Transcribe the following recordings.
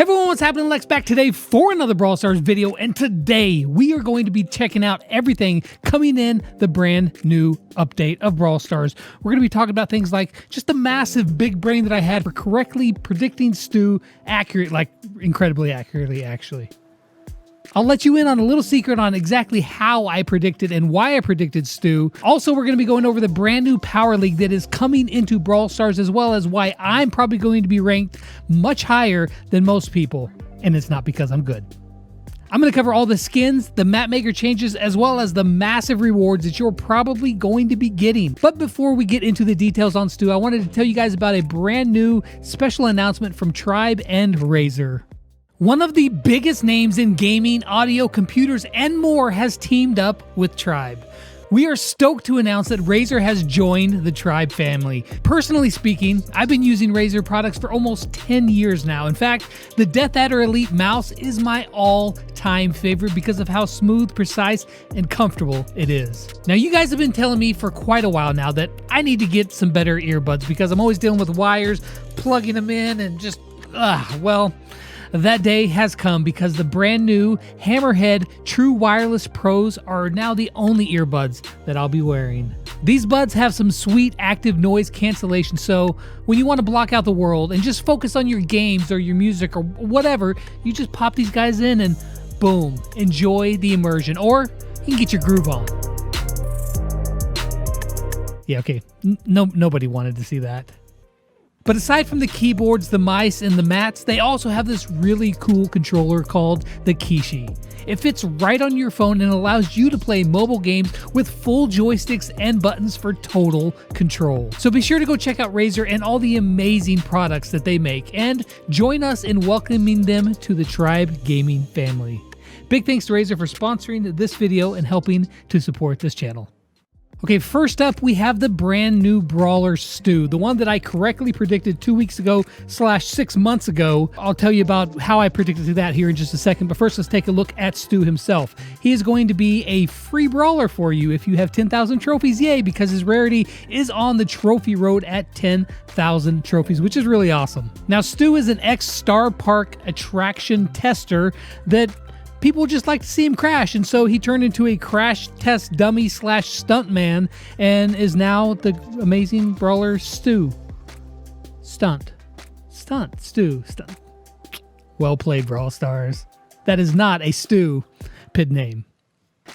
Hey everyone, what's happening? Lex back today for another Brawl Stars video, and today we are going to be checking out everything coming in the brand new update of Brawl Stars. We're going to be talking about things like just the massive big brain that I had for correctly predicting Stu incredibly accurately actually. I'll let you in on a little secret on exactly how I predicted and why I predicted Stu. Also, we're going to be going over the brand new Power League that is coming into Brawl Stars, as well as why I'm probably going to be ranked much higher than most people. And it's not because I'm good. I'm going to cover all the skins, the map maker changes, as well as the massive rewards that you're probably going to be getting. But before we get into the details on Stu, I wanted to tell you guys about a brand new special announcement from Tribe and Razer. One of the biggest names in gaming, audio, computers, and more has teamed up with Tribe. We are stoked to announce that Razer has joined the Tribe family. Personally speaking, I've been using Razer products for almost 10 years now. In fact, the Death Adder Elite mouse is my all-time favorite because of how smooth, precise, and comfortable it is. Now, you guys have been telling me for quite a while now that I need to get some better earbuds because I'm always dealing with wires, plugging them in, and just, well, that day has come because the brand new Hammerhead True Wireless Pros are now the only earbuds that I'll be wearing. These buds have some sweet active noise cancellation, so when you want to block out the world and just focus on your games or your music or whatever, you just pop these guys in and boom, enjoy the immersion, or you can get your groove on. Yeah, okay, nobody wanted to see that. But aside from the keyboards, the mice, and the mats, they also have this really cool controller called the Kishi. It fits right on your phone and allows you to play mobile games with full joysticks and buttons for total control. So be sure to go check out Razer and all the amazing products that they make, and join us in welcoming them to the Tribe gaming family. Big thanks to Razer for sponsoring this video and helping to support this channel. Okay, first up, we have the brand new Brawler Stu, the one that I correctly predicted 2 weeks ago / 6 months ago. I'll tell you about how I predicted that here in just a second, but first let's take a look at Stu himself. He is going to be a free brawler for you if you have 10,000 trophies, yay, because his rarity is on the trophy road at 10,000 trophies, which is really awesome. Now, Stu is an ex-Star Park attraction tester that people just like to see him crash, and so he turned into a crash test dummy / stuntman and is now the amazing Brawler Stu. Stunt. Well played, Brawl Stars. That is not a stupid name.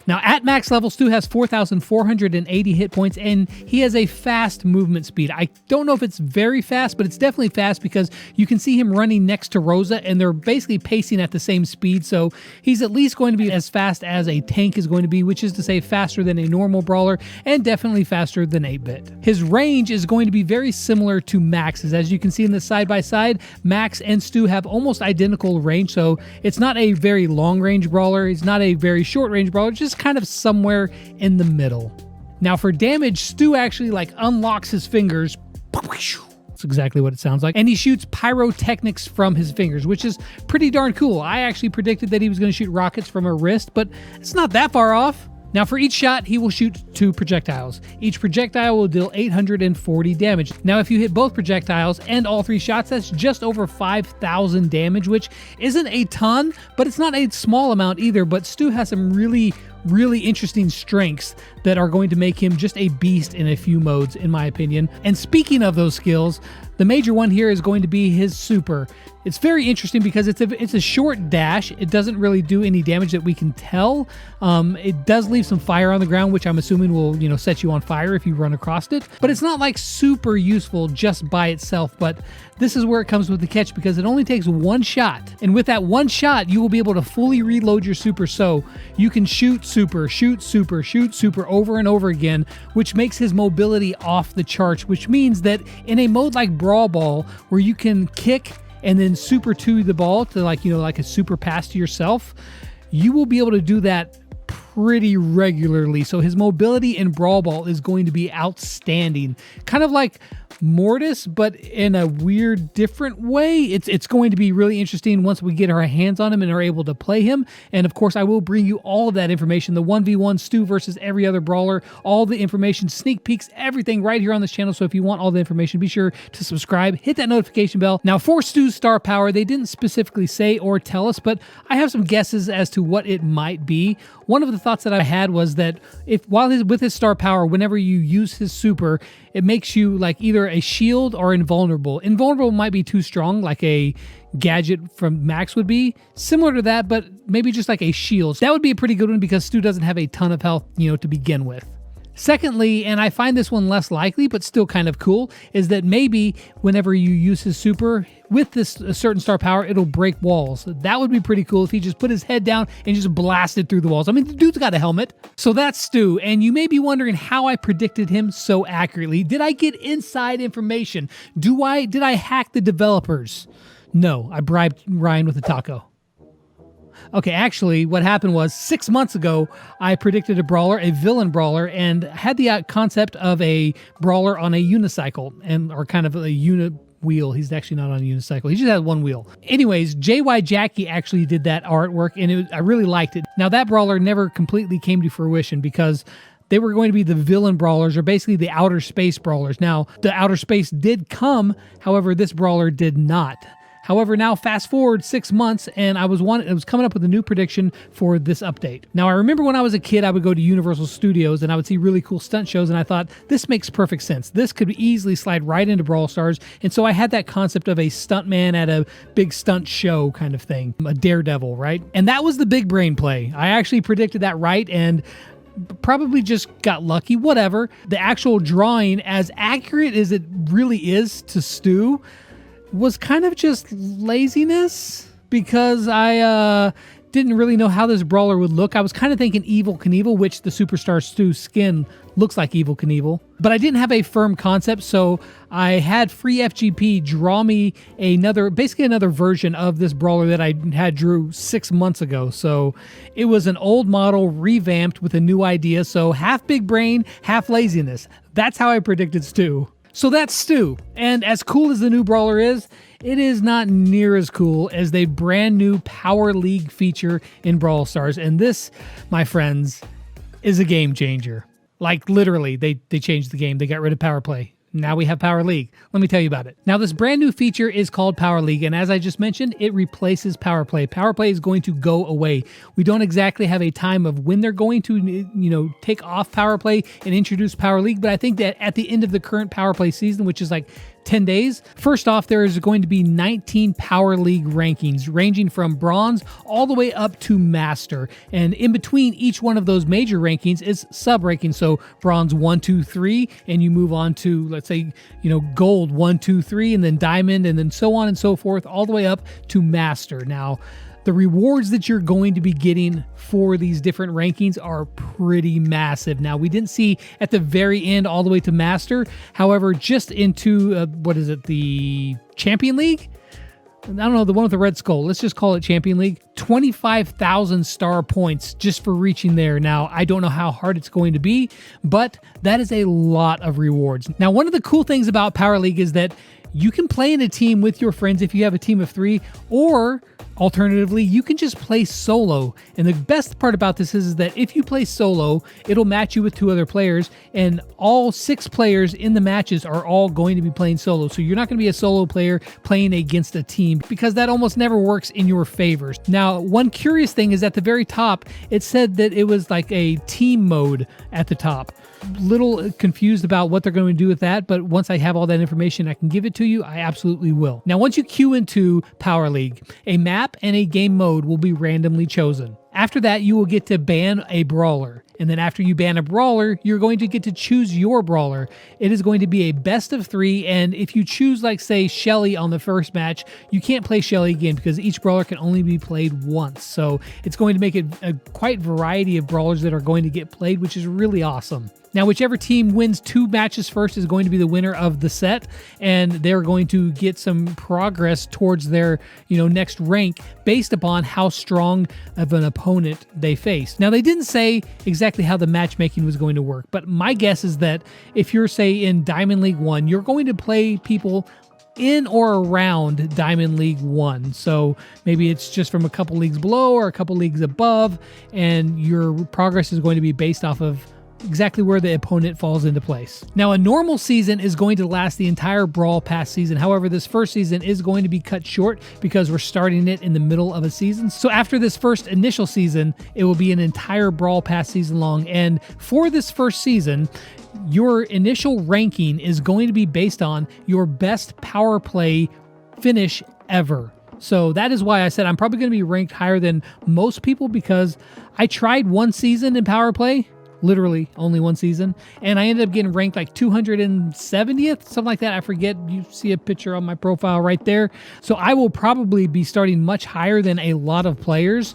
Now, at max level, Stu has 4,480 hit points, and he has a fast movement speed. I don't know if it's very fast, but it's definitely fast because you can see him running next to Rosa, and they're basically pacing at the same speed, so he's at least going to be as fast as a tank is going to be, which is to say faster than a normal brawler, and definitely faster than 8-bit. His range is going to be very similar to Max's. As you can see in the side-by-side, Max and Stu have almost identical range, so it's not a very long-range brawler, it's not a very short-range brawler, just kind of somewhere in the middle. Now for damage, Stu actually unlocks his fingers. That's exactly what it sounds like. And he shoots pyrotechnics from his fingers, which is pretty darn cool. I actually predicted that he was going to shoot rockets from a wrist, but it's not that far off. Now for each shot, he will shoot 2 projectiles. Each projectile will deal 840 damage. Now if you hit both projectiles and all 3 shots, that's just over 5,000 damage, which isn't a ton, but it's not a small amount either. But Stu has some really interesting strengths that are going to make him just a beast in a few modes, in my opinion. And speaking of those skills, the major one here is going to be his super. It's very interesting because it's a short dash. It doesn't really do any damage that we can tell. It does leave some fire on the ground, which I'm assuming will, set you on fire if you run across it. But it's not super useful just by itself. But this is where it comes with the catch, because it only takes 1 shot. And with that 1 shot, you will be able to fully reload your super. So you can shoot super, shoot super, shoot super over and over again, which makes his mobility off the charts, which means that in a mode like Brawl Ball, where you can kick and then super to the ball to like a super pass to yourself, you will be able to do that pretty regularly, so his mobility in Brawl Ball is going to be outstanding. Kind of like Mortis, but in a weird, different way. It's going to be really interesting once we get our hands on him and are able to play him. And of course, I will bring you all of that information, the 1v1 Stu versus every other brawler, all the information, sneak peeks, everything right here on this channel. So if you want all the information, be sure to subscribe, hit that notification bell. Now, for Stu's star power, they didn't specifically say or tell us, but I have some guesses as to what it might be. One of the thoughts that I had was that with his star power, whenever you use his super, it makes you like either a shield or invulnerable. Invulnerable might be too strong, like a gadget from Max would be. Similar to that, but maybe just like a shield. That would be a pretty good one because Stu doesn't have a ton of health, to begin with. Secondly, and I find this one less likely, but still kind of cool, is that maybe whenever you use his super with this certain star power, it'll break walls. That would be pretty cool if he just put his head down and just blasted through the walls. I mean, the dude's got a helmet. So that's Stu, and you may be wondering how I predicted him so accurately. Did I get inside information? Did I hack the developers? No, I bribed Ryan with a taco. Okay, actually, what happened was 6 months ago, I predicted a brawler, a villain brawler, and had the concept of a brawler on a unicycle, or kind of a wheel. He's actually not on a unicycle. He just has one wheel. Anyways, JY Jackie actually did that artwork, and I really liked it. Now, that brawler never completely came to fruition because they were going to be the villain brawlers, or basically the outer space brawlers. Now, the outer space did come, however, this brawler did not. However, now fast forward 6 months, and I was coming up with a new prediction for this update. Now, I remember when I was a kid, I would go to Universal Studios, and I would see really cool stunt shows, and I thought, this makes perfect sense. This could easily slide right into Brawl Stars, and so I had that concept of a stuntman at a big stunt show kind of thing, a daredevil, right? And that was the big brain play. I actually predicted that right, and probably just got lucky, whatever. The actual drawing, as accurate as it really is to Stu, was kind of just laziness because I didn't really know how this brawler would look. I was kind of thinking Evel Knievel, which the Superstar Stu skin looks like Evel Knievel, but I didn't have a firm concept, so I had Free FGP draw me basically another version of this brawler that I had drew 6 months ago. So it was an old model revamped with a new idea, so half big brain, half laziness. That's how I predicted Stu. So that's Stu, and as cool as the new brawler is, it is not near as cool as the brand new Power League feature in Brawl Stars, and this, my friends, is a game changer. Like literally, they changed the game. They got rid of Power Play. Now we have Power League. Let me tell you about it. Now, this brand new feature is called Power League, and as I just mentioned, it replaces Power Play. Power Play is going to go away. We don't exactly have a time of when they're going to, take off Power Play and introduce Power League, but I think that at the end of the current Power Play season, which is like 10 days. First off, there is going to be 19 Power League rankings ranging from bronze all the way up to master. And in between each one of those major rankings is sub rankings. So bronze 1, 2, 3, and you move on to, let's say, gold 1, 2, 3, and then diamond, and then so on and so forth, all the way up to master. Now, the rewards that you're going to be getting for these different rankings are pretty massive. Now, we didn't see at the very end all the way to master. However, just into, the Champion League? I don't know, the one with the red skull. Let's just call it Champion League. 25,000 star points just for reaching there. Now, I don't know how hard it's going to be, but that is a lot of rewards. Now, one of the cool things about Power League is that you can play in a team with your friends if you have a team of 3, or alternatively, you can just play solo. And the best part about this is that if you play solo, it'll match you with 2 other players, and all 6 players in the matches are all going to be playing solo. So you're not going to be a solo player playing against a team, because that almost never works in your favor. Now, one curious thing is at the very top, it said that it was like a team mode at the top. Little confused about what they're going to do with that, but once I have all that information, I can give it to you. I absolutely will. Now, once you queue into Power League, a map and a game mode will be randomly chosen. After that, you will get to ban a brawler. And then after you ban a brawler, you're going to get to choose your brawler. It is going to be a best of 3, and if you choose, like, say, Shelly on the first match, you can't play Shelly again because each brawler can only be played once. So it's going to make it a quite variety of brawlers that are going to get played, which is really awesome. Now, whichever team wins 2 matches first is going to be the winner of the set, and they're going to get some progress towards their, next rank based upon how strong of an opponent they face. Now, they didn't say exactly how the matchmaking was going to work, but my guess is that if you're, say, in Diamond League 1, you're going to play people in or around Diamond League 1. So maybe it's just from a couple leagues below or a couple leagues above, and your progress is going to be based off of exactly where the opponent falls into place. Now, a normal season is going to last the entire Brawl Pass season. However, this first season is going to be cut short because we're starting it in the middle of a season. So after this first initial season, it will be an entire Brawl Pass season long. And for this first season, your initial ranking is going to be based on your best power play finish ever. So that is why I said I'm probably going to be ranked higher than most people, because I tried one season in power play, literally only one season, and I ended up getting ranked like 270th, something like that. I forget. You see a picture on my profile right there. So I will probably be starting much higher than a lot of players,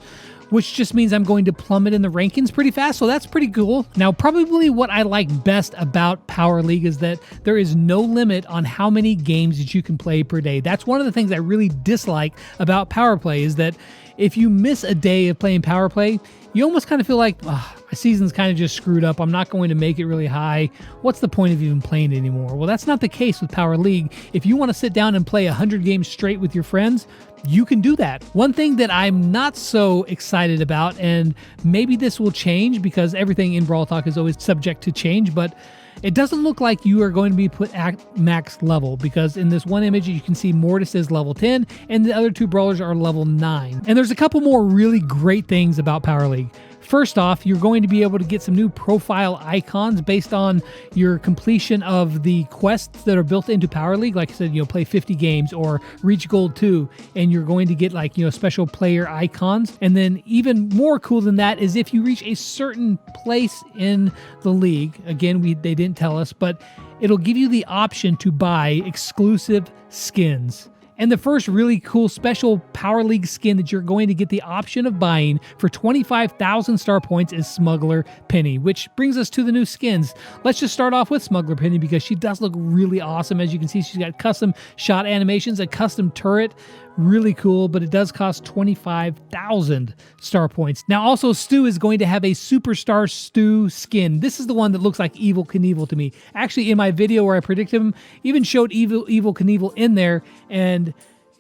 which just means I'm going to plummet in the rankings pretty fast. So that's pretty cool. Now, probably what I like best about Power League is that there is no limit on how many games that you can play per day. That's one of the things I really dislike about Power Play, is that if you miss a day of playing Power Play, you almost kind of feel like, my season's kind of just screwed up. I'm not going to make it really high. What's the point of even playing anymore? Well, that's not the case with Power League. If you want to sit down and play 100 games straight with your friends, you can do that. One thing that I'm not so excited about, and maybe this will change because everything in Brawl Talk is always subject to change, but it doesn't look like you are going to be put at max level, because in this one image you can see Mortis is level 10 and the other 2 brawlers are level 9. And there's a couple more really great things about Power League. First off, you're going to be able to get some new profile icons based on your completion of the quests that are built into Power League. Like I said, play 50 games or reach Gold 2, and you're going to get special player icons. And then even more cool than that is if you reach a certain place in the league, again, they didn't tell us, but it'll give you the option to buy exclusive skins. And the first really cool special Power League skin that you're going to get the option of buying for 25,000 star points is Smuggler Penny, which brings us to the new skins. Let's just start off with Smuggler Penny because she does look really awesome. As you can see, she's got custom shot animations, a custom turret. Really cool, but it does cost 25,000 star points. Now, also, Stu is going to have a Superstar Stu skin. This is the one that looks like Evel Knievel to me. Actually, in my video where I predicted him, even showed Evel Knievel in there, and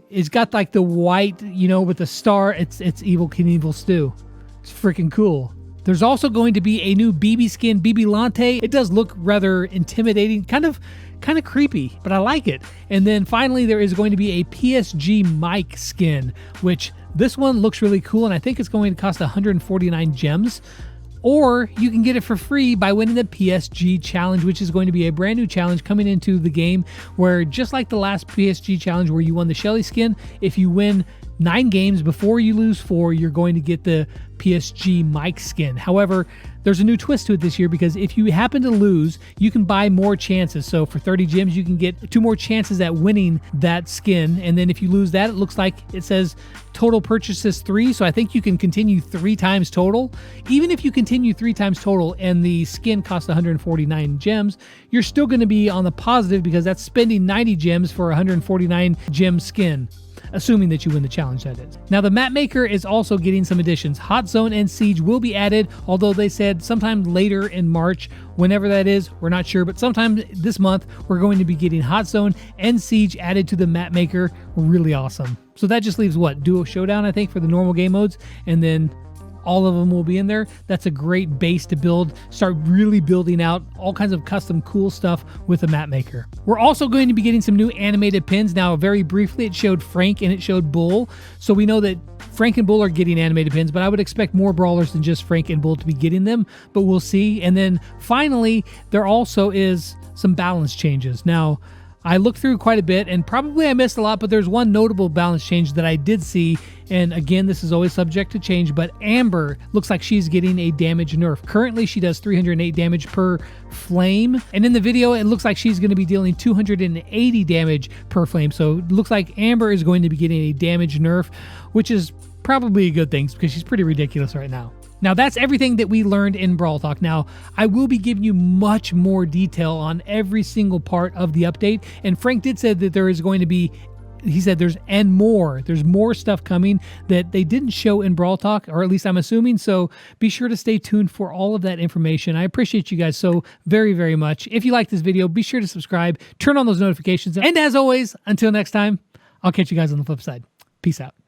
it's got like the white, with the star. It's Evel Knievel Stu. It's freaking cool. There's also going to be a new BB skin, BB Lante. It does look rather intimidating, kind of creepy, but I like it. And then finally, there is going to be a PSG Mike skin, which this one looks really cool, and I think it's going to cost 149 gems. Or you can get it for free by winning the PSG challenge, which is going to be a brand new challenge coming into the game, where just like the last PSG challenge where you won the Shelly skin, if you win 9 games before you lose 4, you're going to get the PSG Mike skin. However, there's a new twist to it this year, because if you happen to lose, you can buy more chances. So for 30 gems, you can get 2 more chances at winning that skin. And then if you lose that, it looks like it says total purchases 3. So I think you can continue 3 times total. Even if you continue 3 times total and the skin costs 149 gems, you're still going to be on the positive, because that's spending 90 gems for a 149 gem skin. Assuming that you win the challenge, that is. Now, the map maker is also getting some additions. Hot Zone and Siege will be added, although they said sometime later in March. Whenever that is, we're not sure, but sometime this month, we're going to be getting Hot Zone and Siege added to the map maker. Really awesome. So that just leaves what? Duo Showdown, I think, for the normal game modes, and then all of them will be in there. That's a great base to build, start really building out all kinds of custom cool stuff with the map maker. We're also going to be getting some new animated pins. Now, very briefly, it showed Frank and it showed Bull. So we know that Frank and Bull are getting animated pins, but I would expect more brawlers than just Frank and Bull to be getting them, but we'll see. And then finally, there also is some balance changes. Now, I looked through quite a bit, and probably I missed a lot, but there's one notable balance change that I did see, and again, this is always subject to change, but Amber looks like she's getting a damage nerf. Currently, she does 308 damage per flame, and in the video, it looks like she's going to be dealing 280 damage per flame, so it looks like Amber is going to be getting a damage nerf, which is probably a good thing, because she's pretty ridiculous right now. Now, that's everything that we learned in Brawl Talk. Now, I will be giving you much more detail on every single part of the update. And Frank did say that there is going to be, he said there's more stuff coming that they didn't show in Brawl Talk, or at least I'm assuming. So be sure to stay tuned for all of that information. I appreciate you guys so very, very much. If you like this video, be sure to subscribe, turn on those notifications. And as always, until next time, I'll catch you guys on the flip side. Peace out.